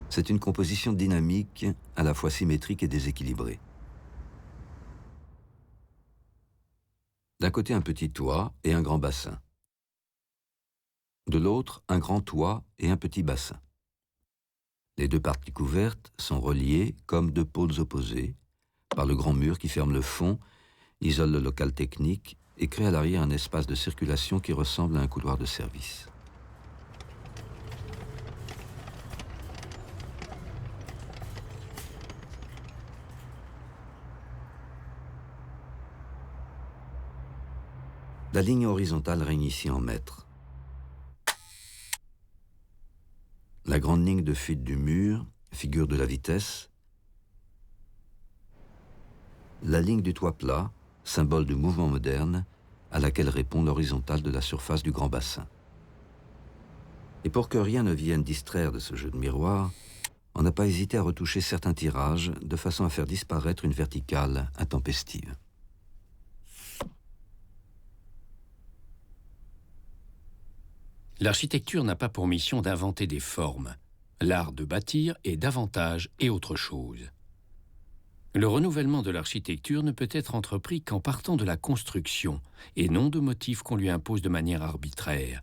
C'est une composition dynamique, à la fois symétrique et déséquilibrée. D'un côté, un petit toit et un grand bassin. De l'autre, un grand toit et un petit bassin. Les deux parties couvertes sont reliées comme deux pôles opposés par le grand mur qui ferme le fond, isole le local technique et crée à l'arrière un espace de circulation qui ressemble à un couloir de service. La ligne horizontale règne ici en mètres. La grande ligne de fuite du mur, figure de la vitesse. La ligne du toit plat, symbole du mouvement moderne, à laquelle répond l'horizontale de la surface du grand bassin. Et pour que rien ne vienne distraire de ce jeu de miroir, on n'a pas hésité à retoucher certains tirages de façon à faire disparaître une verticale intempestive. L'architecture n'a pas pour mission d'inventer des formes. L'art de bâtir est davantage et autre chose. Le renouvellement de l'architecture ne peut être entrepris qu'en partant de la construction, et non de motifs qu'on lui impose de manière arbitraire.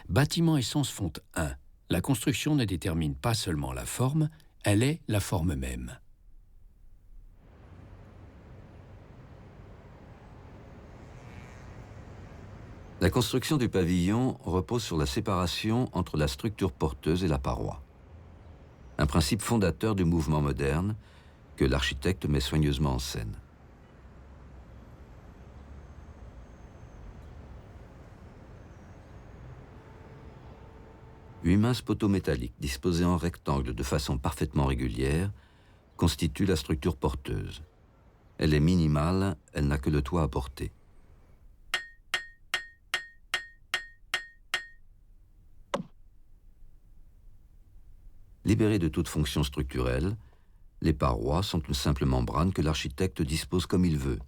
Bâtiment et sens font un. La construction ne détermine pas seulement la forme, elle est la forme même. La construction du pavillon repose sur la séparation entre la structure porteuse et la paroi. Un principe fondateur du mouvement moderne que l'architecte met soigneusement en scène. Huit minces poteaux métalliques disposés en rectangle de façon parfaitement régulière constituent la structure porteuse. Elle est minimale, elle n'a que le toit à porter. Libérées de toute fonction structurelle, les parois sont une simple membrane que l'architecte dispose comme il veut.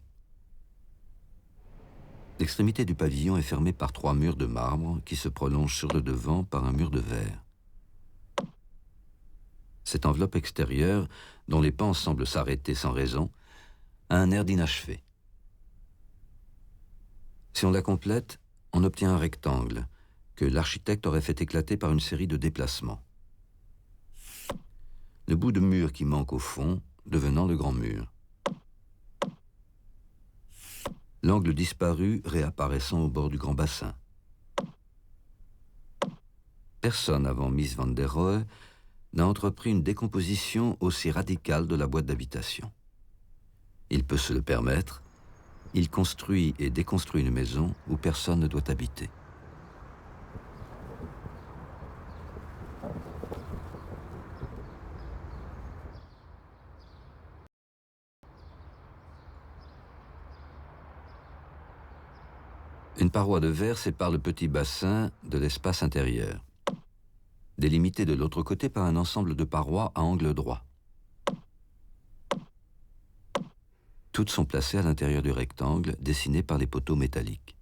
L'extrémité du pavillon est fermée par 3 murs de marbre qui se prolongent sur le devant par un mur de verre. Cette enveloppe extérieure, dont les pans semblent s'arrêter sans raison, a un air d'inachevé. Si on la complète, on obtient un rectangle que l'architecte aurait fait éclater par une série de déplacements. Le bout de mur qui manque au fond, devenant le grand mur. L'angle disparu réapparaissant au bord du grand bassin. Personne avant Mies van der Rohe n'a entrepris une décomposition aussi radicale de la boîte d'habitation. Il peut se le permettre, il construit et déconstruit une maison où personne ne doit habiter. Une paroi de verre sépare le petit bassin de l'espace intérieur, délimité de l'autre côté par un ensemble de parois à angle droit. Toutes sont placées à l'intérieur du rectangle dessiné par les poteaux métalliques.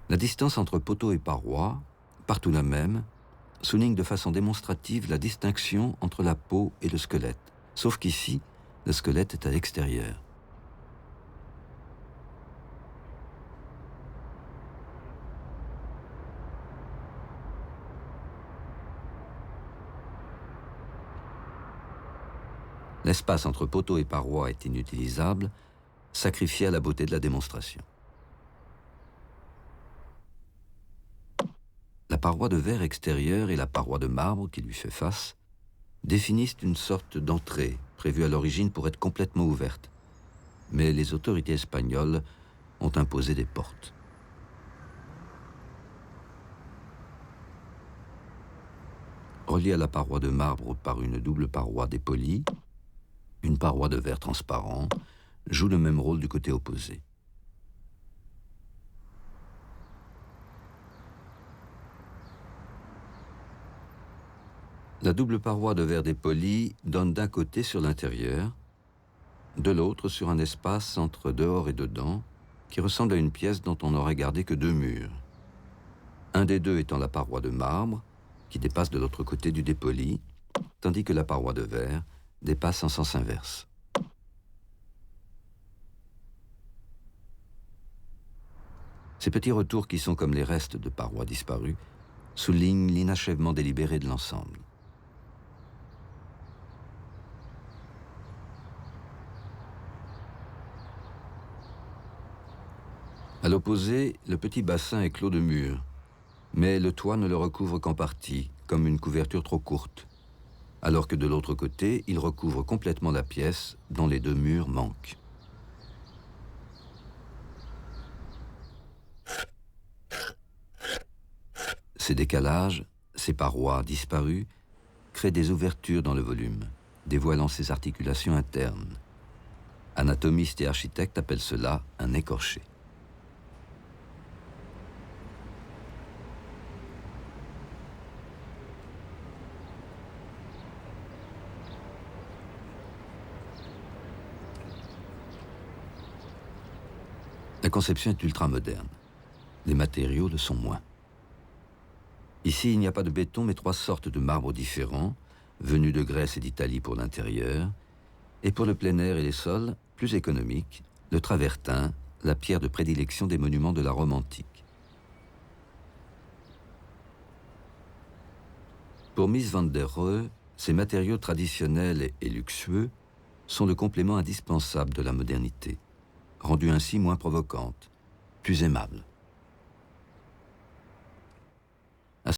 La distance entre poteaux et parois, partout la même, souligne de façon démonstrative la distinction entre la peau et le squelette. Sauf qu'ici, le squelette est à l'extérieur. L'espace entre poteau et paroi est inutilisable, sacrifié à la beauté de la démonstration. La paroi de verre extérieure et la paroi de marbre qui lui fait face définissent une sorte d'entrée prévue à l'origine pour être complètement ouverte. Mais les autorités espagnoles ont imposé des portes. Reliée à la paroi de marbre par une double paroi dépolie, une paroi de verre transparent joue le même rôle du côté opposé. La double paroi de verre dépoli donne d'un côté sur l'intérieur, de l'autre sur un espace entre dehors et dedans, qui ressemble à une pièce dont on n'aurait gardé que 2 murs. un des deux étant la paroi de marbre, qui dépasse de l'autre côté du dépoli, tandis que la paroi de verre dépasse en sens inverse. Ces petits retours qui sont comme les restes de parois disparues soulignent l'inachèvement délibéré de l'ensemble. À l'opposé, le petit bassin est clos de murs, mais le toit ne le recouvre qu'en partie, comme une couverture trop courte, alors que de l'autre côté, il recouvre complètement la pièce dont les deux murs manquent. Ces décalages, ces parois disparues, créent des ouvertures dans le volume, dévoilant ses articulations internes. Anatomistes et architectes appellent cela un écorché. La conception est ultramoderne. Les matériaux le sont moins. Ici, il n'y a pas de béton, mais 3 sortes de marbres différents, venus de Grèce et d'Italie pour l'intérieur, et pour le plein air et les sols, plus économiques, le travertin, la pierre de prédilection des monuments de la Rome antique. Pour Mies van der Rohe, ces matériaux traditionnels et luxueux sont le complément indispensable de la modernité, rendue ainsi moins provocante, plus aimable.